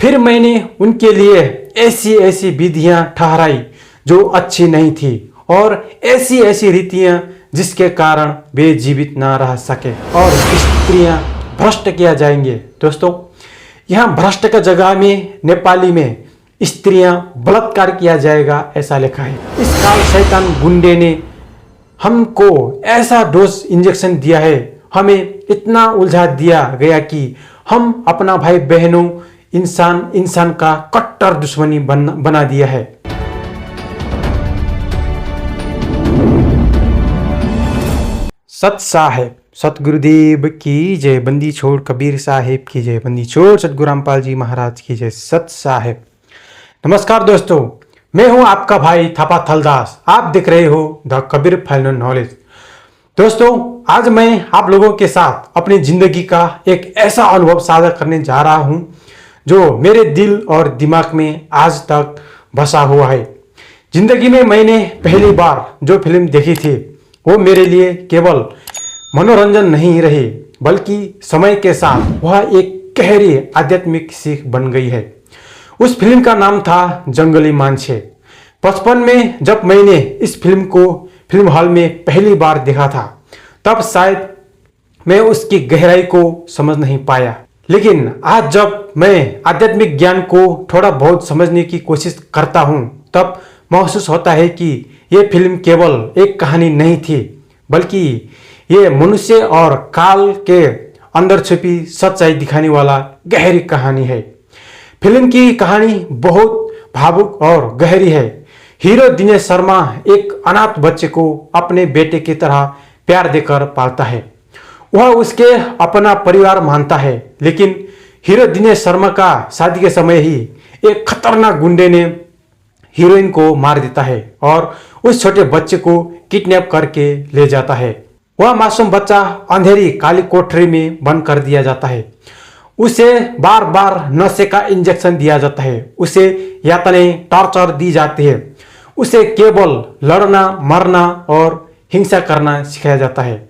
फिर मैंने उनके लिए ऐसी ऐसी विधियां ठहराई जो अच्छी नहीं थी और ऐसी ऐसी रीतियां जिसके कारण वे जीवित ना रह सके और स्त्रियां भ्रष्ट किया जाएंगे। दोस्तों, यहाँ भ्रष्ट का जगह में नेपाली में स्त्रियां बलात्कार किया जाएगा ऐसा लिखा है। इस काल शैतान गुंडे ने हमको ऐसा डोज इंजेक्शन दिया है, हमें इतना उलझा दिया गया कि हम अपना भाई बहनों इंसान का कट्टर दुश्मनी बना दिया है। सत साहेब सतगुरुदेव की जय, बंदी छोड़ कबीर साहेब की जय, बंदी छोड़ सतगुरु रामपाल जी महाराज की जय। सत साहेब। नमस्कार दोस्तों, मैं हूं आपका भाई थापा थलदास। आप देख रहे हो द कबीर फाइनल नॉलेज। दोस्तों, आज मैं आप लोगों के साथ अपनी जिंदगी का एक ऐसा अनुभव साझा करने जा रहा हूं जो मेरे दिल और दिमाग में आज तक बसा हुआ है। जिंदगी में मैंने पहली बार जो फिल्म देखी थी वो मेरे लिए केवल मनोरंजन नहीं रही, बल्कि समय के साथ वह एक गहरी आध्यात्मिक सीख बन गई है। उस फिल्म का नाम था जंगली मांझे। बचपन में जब मैंने इस फिल्म को फिल्म हॉल में पहली बार देखा था, तब शायद मैं उसकी गहराई को समझ नहीं पाया, लेकिन आज जब मैं आध्यात्मिक ज्ञान को थोड़ा बहुत समझने की कोशिश करता हूँ, तब महसूस होता है कि ये फिल्म केवल एक कहानी नहीं थी, बल्कि ये मनुष्य और काल के अंदर छुपी सच्चाई दिखाने वाला गहरी कहानी है। फिल्म की कहानी बहुत भावुक और गहरी है। हीरो दिनेश शर्मा एक अनाथ बच्चे को अपने बेटे की तरह प्यार देकर पालता है। वह उसके अपना परिवार मानता है, लेकिन हीरो दिनेश शर्मा का शादी के समय ही एक खतरनाक गुंडे ने हीरोइन को मार देता है और उस छोटे बच्चे को किडनैप करके ले जाता है। वह मासूम बच्चा अंधेरी काली कोठरी में बंद कर दिया जाता है। उसे बार बार नशे का इंजेक्शन दिया जाता है, उसे यातनाएं टॉर्चर दी जाती है, उसे केवल लड़ना मरना और हिंसा करना सिखाया जाता है,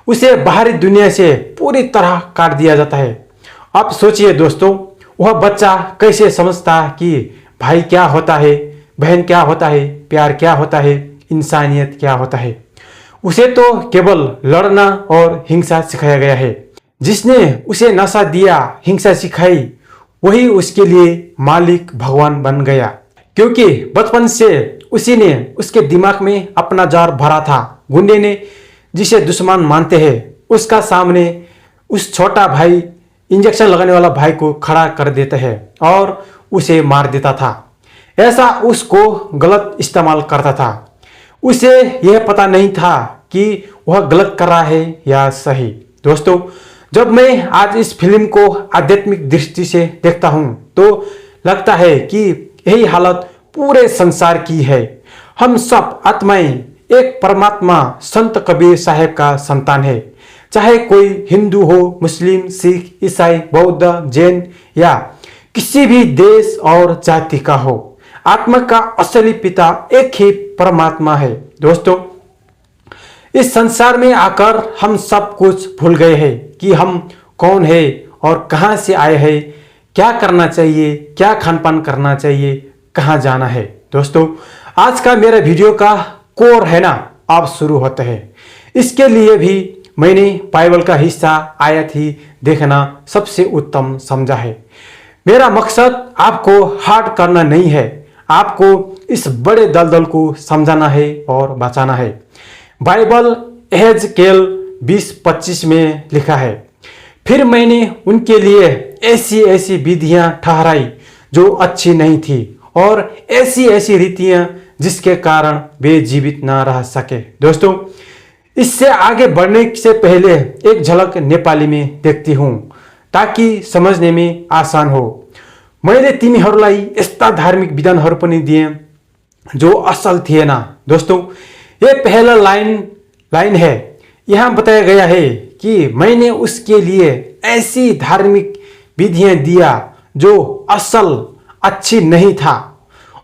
उसे बाहरी दुनिया से पूरी तरह काट दिया जाता है। अब सोचिए दोस्तों, वह बच्चा कैसे समझता कि भाई क्या होता है, बहन क्या होता है, प्यार क्या होता है, इंसानियत क्या होता है। उसे तो केवल लड़ना और हिंसा सिखाया गया है। जिसने उसे नशा दिया, हिंसा सिखाई, वही उसके लिए मालिक भगवान बन गया, क्योंकि बचपन से उसी ने उसके दिमाग में अपना जार भरा था। गुंडे ने जिसे दुश्मन मानते हैं, उसका सामने उस छोटा भाई इंजेक्शन लगाने वाला भाई को खड़ा कर देता है और उसे मार देता था। ऐसा उसको गलत इस्तेमाल करता था। उसे यह पता नहीं था कि वह गलत कर रहा है या सही। दोस्तों, जब मैं आज इस फिल्म को आध्यात्मिक दृष्टि से देखता हूं, तो लगता है कि यही हालत पूरे संसार की है। हम सब आत्माएं एक परमात्मा संत कबीर साहेब का संतान है। चाहे कोई हिंदू हो, मुस्लिम, सिख, ईसाई, बौद्ध, जैन या किसी भी देश और जाति का हो, आत्मा का असली पिता एक ही परमात्मा है। दोस्तों, इस संसार में आकर हम सब कुछ भूल गए हैं कि हम कौन है और कहां से आए हैं, क्या करना चाहिए, क्या खान पान करना चाहिए, कहां जाना है। दोस्तों, आज का मेरा वीडियो का कोर है ना, अब शुरू होता है। इसके लिए भी मैंने बाइबल का हिस्सा आयत ही देखना सबसे उत्तम समझा है। मेरा मकसद आपको हार्ड करना नहीं है, आपको इस बड़े दलदल को समझाना है और बचाना है। बाइबल एहेजकेल 20:25 में लिखा है, फिर मैंने उनके लिए ऐसी ऐसी विधियां ठहराई जो अच्छी नहीं थी और ऐसी ऐसी रीतियां जिसके कारण वे जीवित ना रह सके। दोस्तों, इससे आगे बढ़ने से पहले एक झलक नेपाली में देखती हूँ ताकि समझने में आसान हो। मैले तिमीहरूलाई यस्ता धार्मिक विधानहरू पनि दिए जो असल थिएन। दोस्तों, ये पहला लाइन है। यहाँ बताया गया है कि मैंने उसके लिए ऐसी धार्मिक विधियां दिया जो असल अच्छी नहीं था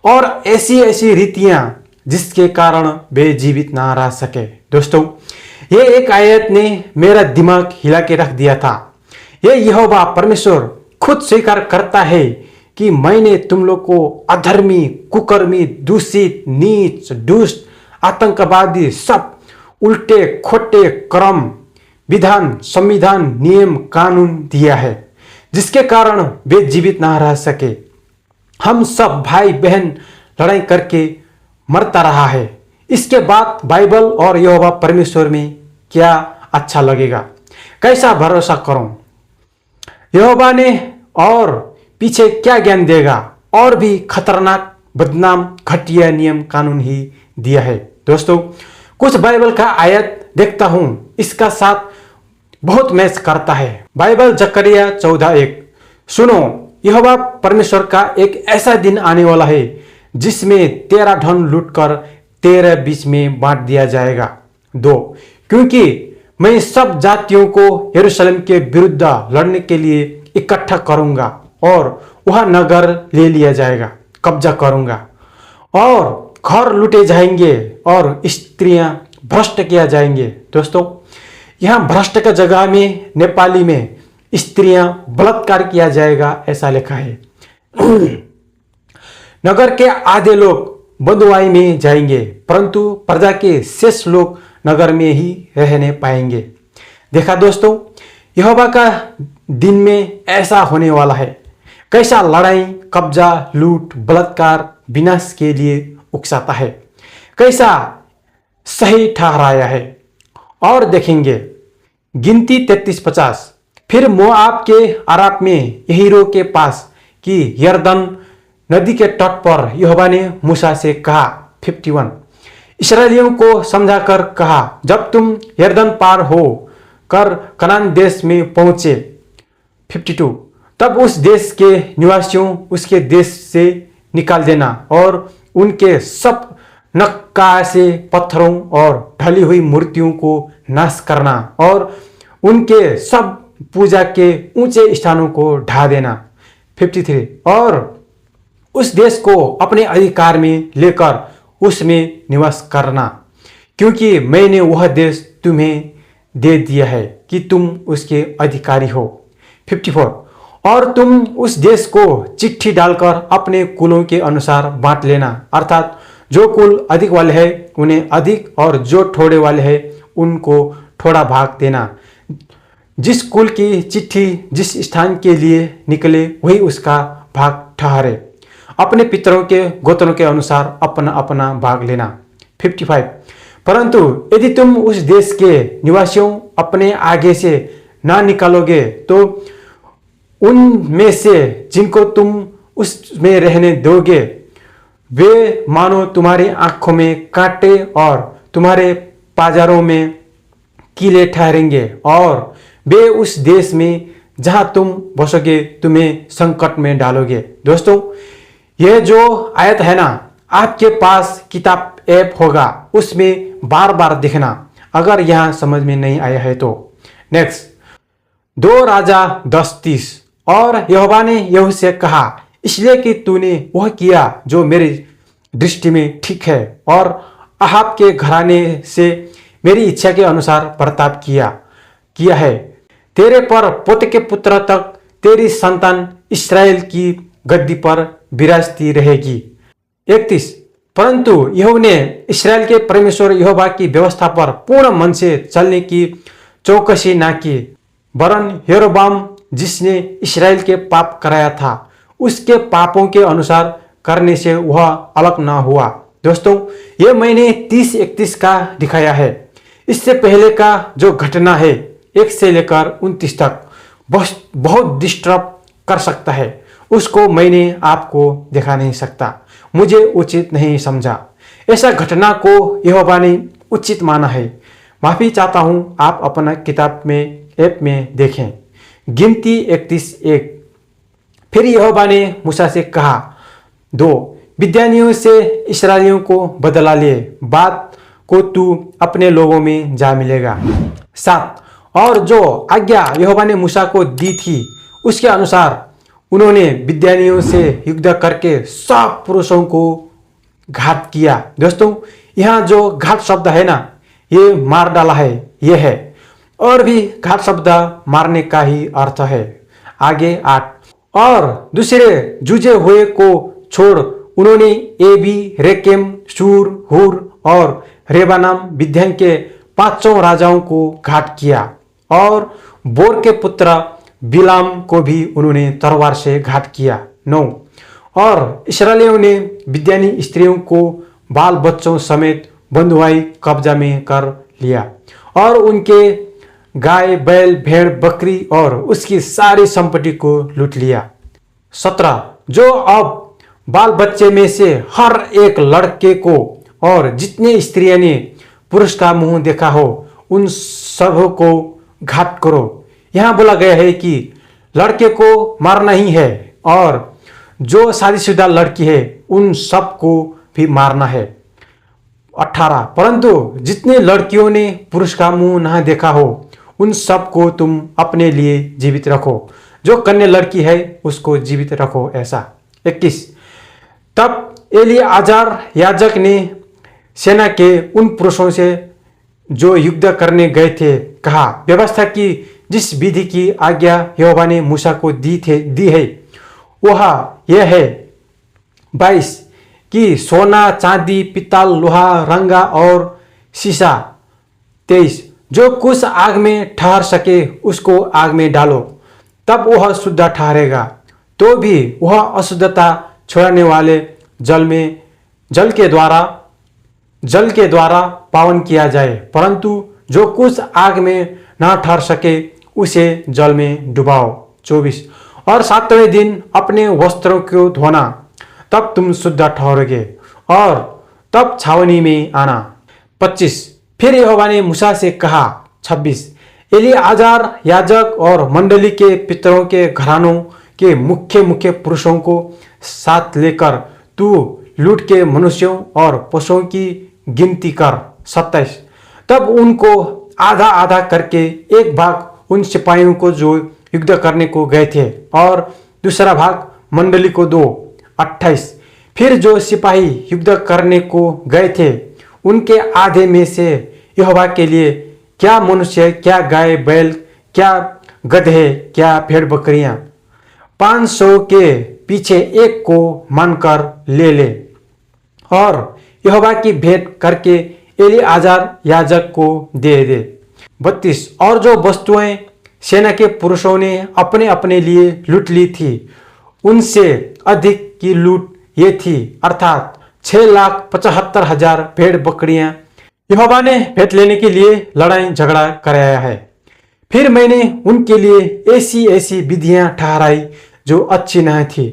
और ऐसी ऐसी रीतियां जिसके कारण वे जीवित ना रह सके। दोस्तों, ये एक आयत ने मेरा दिमाग हिला के रख दिया था। ये यहोवा परमेश्वर खुद स्वीकार करता है कि मैंने तुम लोग को अधर्मी, कुकर्मी, दूषित, नीच, दुष्ट, आतंकवादी, सब उल्टे खोटे कर्म, विधान, संविधान, नियम, कानून दिया है, जिसके कारण वे जीवित ना रह सके। हम सब भाई बहन लड़ाई करके मरता रहा है। इसके बाद बाइबल और यहोवा परमेश्वर में क्या अच्छा लगेगा? कैसा भरोसा करूं? यहोवा ने और पीछे क्या ज्ञान देगा? और भी खतरनाक, बदनाम, घटिया नियम कानून ही दिया है। दोस्तों, कुछ बाइबल का आयत देखता हूं, इसका साथ बहुत मैच करता है। बाइबल जकरिया 14:1, सुनो, यहोवा परमेश्वर का एक ऐसा दिन आने वाला है जिसमें तेरा धन लूटकर तेरे बीच में बांट दिया जाएगा। 2, क्योंकि मैं सब जातियों को यरूशलेम के विरुद्ध लड़ने के लिए इकट्ठा करूंगा और वह नगर ले लिया जाएगा, कब्जा करूंगा और घर लूटे जाएंगे और स्त्रियां भ्रष्ट किया जाएंगे। दोस्तों, यहाँ भ्रष्ट का जगह में नेपाली में स्त्रियां बलात्कार किया जाएगा ऐसा लिखा है। नगर के आधे लोग बंधुआई में जाएंगे, परंतु प्रजा के शेष लोग नगर में ही रहने पाएंगे। देखा दोस्तों, यहोवा का दिन में ऐसा होने वाला है। कैसा लड़ाई, कब्जा, लूट, बलात्कार, विनाश के लिए उकसाता है, कैसा सही ठहराया है। और देखेंगे गिनती 33:50, फिर मोआब के अराब में यहीरो के पास कि यरदन नदी के तट पर यहोवा ने मूसा से कहा। 51, इस्राएलियों को समझाकर कहा, जब तुम यरदन पार हो कर कनान देश में पहुंचे। 52, तब उस देश के निवासियों उसके देश से निकाल देना और उनके सब नक्काशे पत्थरों और ढली हुई मूर्तियों को नाश करना और उनके सब पूजा के ऊंचे स्थानों को ढा देना। 53, और उस देश को अपने अधिकार में लेकर उसमें निवास करना, क्योंकि मैंने वह देश तुम्हें दे दिया है कि तुम उसके अधिकारी हो। 54, और तुम उस देश को चिट्ठी डालकर अपने कुलों के अनुसार बांट लेना, अर्थात जो कुल अधिक वाले हैं उन्हें अधिक और जो थोड़े वाले हैं उनको थोड़ा भाग देना। जिस कुल की चिट्ठी जिस स्थान के लिए निकले वही उसका भाग ठहरे। अपने पितरों के गोत्रों के अनुसार अपना अपना भाग लेना। 55, परंतु यदि तुम उस देश के निवासियों अपने आगे से ना निकालोगे तो उनमें से जिनको तुम उसमें रहने दोगे वे मानो तुम्हारी आंखों में कांटे और तुम्हारे बाजारों में कीले ठहरेंगे और वे उस देश में जहां तुम बसोगे तुम्हें संकट में डालोगे। दोस्तों, यह जो आयत है ना, आपके पास किताब ऐप होगा, उसमें बार बार देखना अगर यहां समझ में नहीं आया है तो। नेक्स्ट, 2 राजा 10:30, और यहोवा ने यहू से कहा, इसलिए कि तूने वह किया जो मेरी दृष्टि में ठीक है और अहाब के घराने से मेरी इच्छा के अनुसार बर्ताव किया है, तेरे पर पोते के पुत्र तक तेरी संतान इस्राएल की गद्दी पर विराजती रहेगी। 31, परंतु यहोवा ने इस्राएल के परमेश्वर यहोवा की व्यवस्था पर पूर्ण मन से चलने की चौकसी ना की, वरन यरोबाम जिसने इस्राएल के पाप कराया था उसके पापों के अनुसार करने से वह अलग ना हुआ। दोस्तों, ये मैंने 30-31 का दिखाया है। इससे पहले का जो घटना है 1 से लेकर 29 तक बहुत डिस्टर्ब कर सकता है, उसको मैंने आपको दिखा नहीं सकता, मुझे उचित नहीं समझा। ऐसा घटना को यहोवा ने उचित माना है। माफी चाहता हूं, आप अपना किताब में ऐप में देखें। गिनती 31:1, फिर यहोवा ने मूसा से कहा, 2 विद्यानियों से इस्राएलियों को बदला ले, बात को तू अपने लोगों में जा मिलेगा। 7, और जो आज्ञा यहोवा ने मूसा को दी थी उसके अनुसार उन्होंने विद्यानियों से युद्ध करके सब पुरुषों को घात किया। दोस्तों, यहाँ जो घात शब्द है ना, ये मार डाला है, ये है, और भी घात शब्द मारने का ही अर्थ है। आगे 8, और दूसरे जूझे हुए को छोड़ उन्होंने एबी, रेकेम, शूर, हुर और रेबा नाम मिद्यान के 5 राजाओं को घात किया और बोर के पुत्र बिलाम को भी उन्होंने तलवार से घात किया। 9 और इस्राएलियों ने मिद्यानी स्त्रियों को बाल बच्चों समेत बंधुआई कब्जा में कर लिया और उनके गाय, बैल, भेड़, बकरी और उसकी सारी संपत्ति को लूट लिया। 17 जो अब बाल बच्चे में से हर एक लड़के को और जितने स्त्रियों ने पुरुष का मुंह देखा हो उन सब को घात करो। यहाँ बोला गया है कि लड़के को मारना ही है और जो शादीशुदा लड़की है उन सब को भी मारना है। 18 परंतु जितने लड़कियों ने पुरुष का मुंह ना देखा हो उन सब को तुम अपने लिए जीवित रखो, जो कन्या लड़की है उसको जीवित रखो। ऐसा 21 तब एलीआजार याजक ने सेना के उन पुरुषों से जो युद्ध करने गए थे कहा, व्यवस्था की जिस विधि की आज्ञा यहोवा ने मूसा को दी है वह यह है 22 कि सोना, चांदी, पित्तल, लोहा, रंगा और शीशा। 23 जो कुछ आग में ठहर सके उसको आग में डालो, तब वह शुद्ध ठहरेगा। तो भी वह अशुद्धता छोड़ने वाले जल के द्वारा पावन किया जाए, परंतु जो कुछ आग में ना ठहर सके उसे जल में डुबाओ। 24 और 7वें दिन अपने वस्त्रों को धोना, तब तुम शुद्ध ठहरोगे और तब छावनी में आना। 25 फिर यहोवा ने मूसा से कहा। 26 एलीआजार याजक और मंडली के पितरों के घरानों के मुख्य पुरुषों को साथ लेकर तू लूट के मनुष्यों और पशुओं की गिनती कर। 27 तब उनको आधा आधा करके एक भाग उन सिपाहियों को जो युद्ध करने को गए थे और दूसरा भाग मंडली को दो। 28 फिर जो सिपाही युद्ध करने को गए थे उनके आधे में से यहोवा के लिए क्या मनुष्य, क्या गाय बैल, क्या गधे, क्या भेड़ बकरियां 500 के पीछे एक को मानकर ले और यहोवा की भेंट करके एलीआजार याजक को दे। 32 और जो वस्तुएं सेना के पुरुषों ने अपने अपने लिए लूट ली थी उनसे अधिक की लूट ये थी, अर्थात 6,75,000 भेड़ बकरियां यहोवा ने भेंट लेने के लिए लड़ाई झगड़ा कराया है। फिर मैंने उनके लिए ऐसी विधियां ठहराई जो अच्छी नहीं थी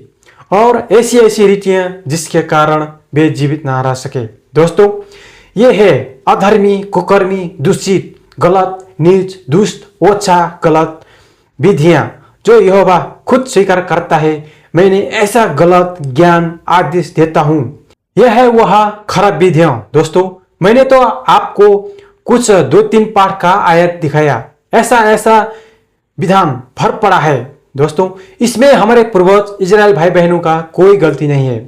और ऐसी रीतियां जिसके कारण वे जीवित ना रह सके। दोस्तों, ये है अधर्मी, कुकर्मी, दूषित, गलत, नीच, दुष्ट, ओछा, गलत विधियां जो यहोवा खुद स्वीकार करता है। मैंने ऐसा गलत ज्ञान आदेश देता हूं। यह है वह खराब विधियां। दोस्तों, मैंने तो आपको कुछ 2-3 पाठ का आयत दिखाया। ऐसा विधान भर पड़ा है। दोस्तों, इसमें हमारे पूर्वज इजराइल भाई बहनों का कोई गलती नहीं है।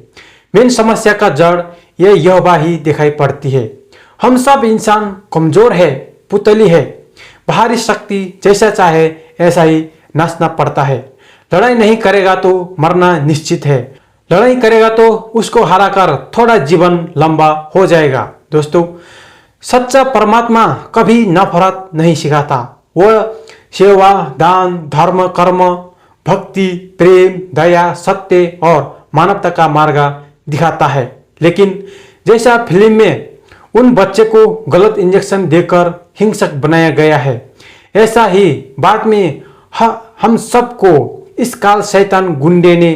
मेन समस्या का जड़ यह यहोवा ही दिखाई पड़ती है। हम सब इंसान कमजोर है, पुतली है, बाहरी शक्ति जैसा चाहे ऐसा ही नाचना पड़ता है। लड़ाई नहीं करेगा तो मरना निश्चित है, लड़ाई करेगा तो उसको हराकर थोड़ा जीवन लंबा हो जाएगा। दोस्तों, सच्चा परमात्मा कभी नफरत नहीं सिखाता। वह सेवा, दान, धर्म, कर्म, भक्ति, प्रेम, दया, सत्य और मानवता का मार्ग दिखाता है। लेकिन जैसा फिल्म में उन बच्चे को गलत इंजेक्शन देकर हिंसक बनाया गया है, ऐसा ही बाद में हम सबको इस काल शैतान गुंडे ने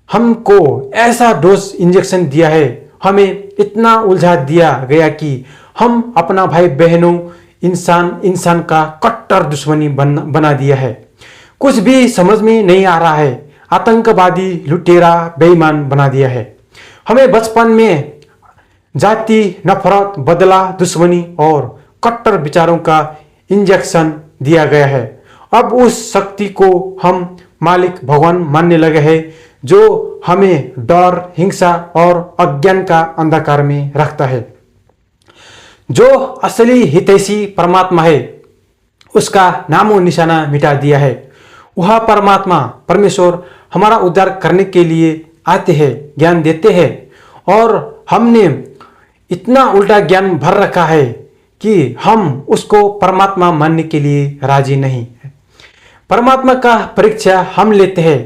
हमको ऐसा डोज इंजेक्शन दिया है, हमें इतना उलझा दिया गया कि हम अपना भाई बहनों इंसान का कट्टर दुश्मनी बना दिया है। कुछ भी समझ में नहीं आ रहा है। आतंकवादी, लुटेरा, बेईमान बना दिया है। हमें बचपन में जाति, नफरत, बदला, दुश्मनी और कट्टर विचारों का इंजेक्शन दिया गया है। अब उस शक्ति को हम मालिक भगवान मानने लगे हैं जो हमें डर, हिंसा और अज्ञान का अंधकार में रखता है। जो असली हितैषी परमात्मा है उसका नामो निशाना मिटा दिया है। वह परमात्मा परमेश्वर हमारा उद्धार करने के लिए आते हैं, ज्ञान देते हैं, और हमने इतना उल्टा ज्ञान भर रखा है कि हम उसको परमात्मा मानने के लिए राजी नहीं है। परमात्मा का परीक्षा हम लेते हैं,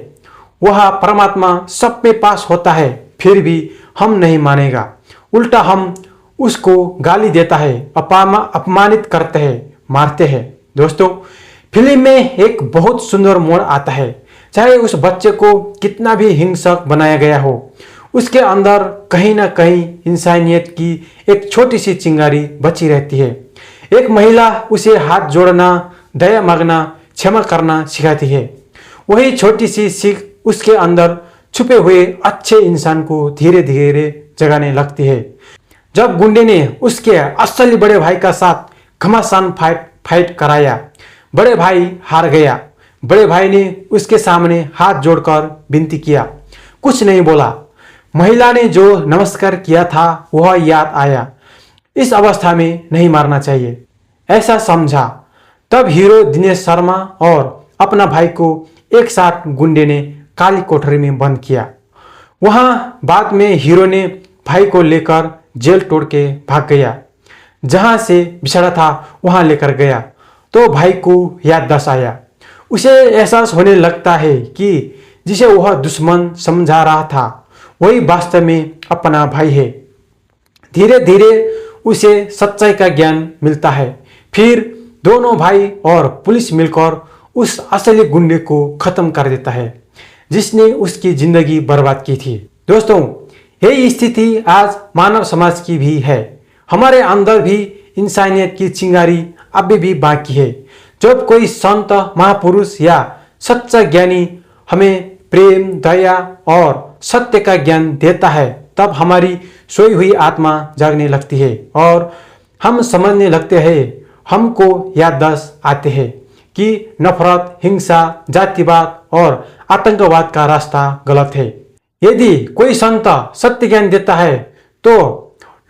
वह परमात्मा सब में पास होता है, फिर भी हम नहीं मानेगा। उल्टा हम उसको गाली देता है, अपमानित करते हैं, मारते हैं। दोस्तों, फिल्म में एक बहुत सुंदर मोड़ आता है। चाहे उस बच्चे को कितना भी हिंसक बनाया गया हो, उसके अंदर कहीं ना कहीं इंसानियत की एक छोटी सी चिंगारी बची रहती है। एक महिला उसे हाथ जोड़ना, दया मांगना, क्षमा करना सिखाती है। वही छोटी सी सीख उसके अंदर छुपे हुए अच्छे इंसान को धीरे धीरे जगाने लगती है। जब गुंडे ने उसके असली बड़े भाई का साथ घमासान फाइट कराया, बड़े भाई हार गया। बड़े भाई ने उसके सामने हाथ जोड़कर विनती किया, कुछ नहीं बोला। महिला ने जो नमस्कार किया था वह याद आया। इस अवस्था में नहीं मारना चाहिए, ऐसा समझा। तब हीरो दिनेश शर्मा और अपना भाई को एक साथ गुंडे ने काली कोठरी में बंद किया। वहां बाद में हीरो ने भाई को लेकर जेल तोड़ के भाग गया। जहां से बिछड़ा था वहां लेकर गया तो भाई को याददाश्त आया। उसे एहसास होने लगता है कि जिसे वह दुश्मन समझा रहा था वही वास्तव में अपना भाई है। धीरे धीरे उसे सच्चाई का ज्ञान मिलता है। फिर दोनों भाई और पुलिस मिलकर उस असली गुंडे को खत्म कर देता है जिसने उसकी जिंदगी बर्बाद की थी। दोस्तों, यही स्थिति आज मानव समाज की भी है। हमारे अंदर भी इंसानियत की चिंगारी अभी भी बाकी है। जब कोई संत, महापुरुष या सच्चा ज्ञानी हमें प्रेम, दया और सत्य का ज्ञान देता है, तब हमारी सोई हुई आत्मा जागने लगती है और हम समझने लगते हैं, हमको याददाश्त आते हैं कि नफरत, हिंसा, जातिवाद और आतंकवाद का रास्ता गलत है। यदि कोई संत सत्य ज्ञान देता है तो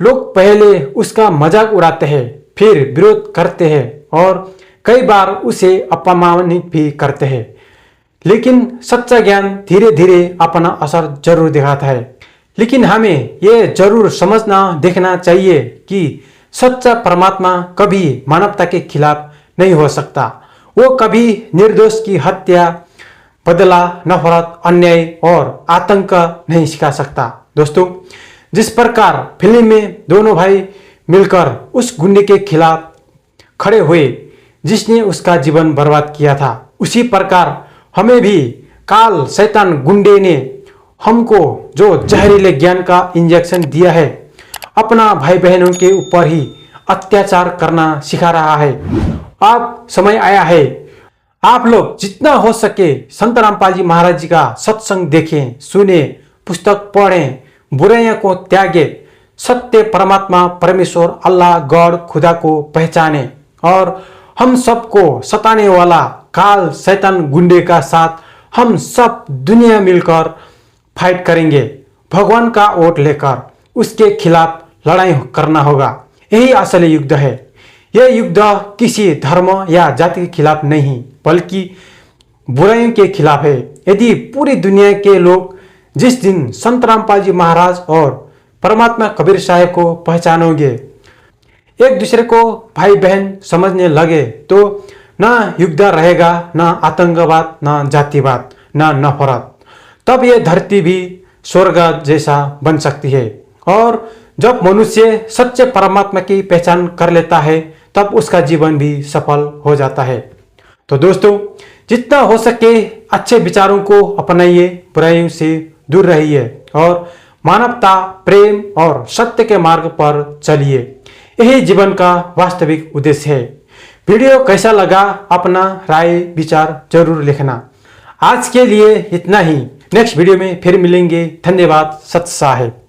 लोग पहले उसका मजाक उड़ाते हैं, फिर विरोध करते हैं और कई बार उसे अपमानित भी करते हैं। लेकिन सच्चा ज्ञान धीरे धीरे अपना असर जरूर दिखाता है। लेकिन हमें यह जरूर समझना, देखना चाहिए कि सच्चा परमात्मा कभी मानवता के खिलाफ नहीं हो सकता। वो कभी निर्दोष की हत्या, बदला, नफरत, अन्याय और आतंक नहीं सिखा सकता। दोस्तों, जिस प्रकार फिल्म में दोनों भाई मिलकर उस गुंडे के खिलाफ खड़े हुए जिसने उसका जीवन बर्बाद किया था, उसी प्रकार हमें भी काल शैतान गुंडे ने हमको जो जहरीले ज्ञान का इंजेक्शन दिया है, अपना भाई बहनों के ऊपर ही अत्याचार करना सिखा रहा है। अब समय आया है, आप लोग जितना हो सके संत रामपाल जी महाराज जी का सत्संग देखें, सुने, पुस्तक पढ़ें, बुराइयों को त्यागे, सत्य परमात्मा परमेश्वर अल्लाह गॉड खुदा को पहचाने और हम सबको सताने वाला काल शैतान गुंडे का साथ हम सब दुनिया मिलकर फाइट करेंगे। भगवान का वोट लेकर उसके खिलाफ लड़ाई करना होगा। यही असली युद्ध है। यह युद्ध किसी धर्म या जाति के खिलाफ नहीं, बल्कि बुराइयों के खिलाफ है। यदि पूरी दुनिया के लोग जिस दिन संत रामपाल जी महाराज और परमात्मा कबीर साहब को पहचानोगे, एक दूसरे को भाई बहन समझने लगे, तो ना युद्ध रहेगा, ना आतंकवाद, ना जातिवाद, ना नफरत। तब ये धरती भी स्वर्ग जैसा बन सकती है। और जब मनुष्य सच्चे परमात्मा की पहचान कर लेता है, तब उसका जीवन भी सफल हो जाता है। तो दोस्तों, जितना हो सके अच्छे विचारों को अपनाइए, बुराइयों से दूर रहिए और मानवता, प्रेम और सत्य के मार्ग पर चलिए। यही जीवन का वास्तविक उद्देश्य है। वीडियो कैसा लगा, अपना राय विचार जरूर लिखना। आज के लिए इतना ही। नेक्स्ट वीडियो में फिर मिलेंगे। धन्यवाद। सत साहेब।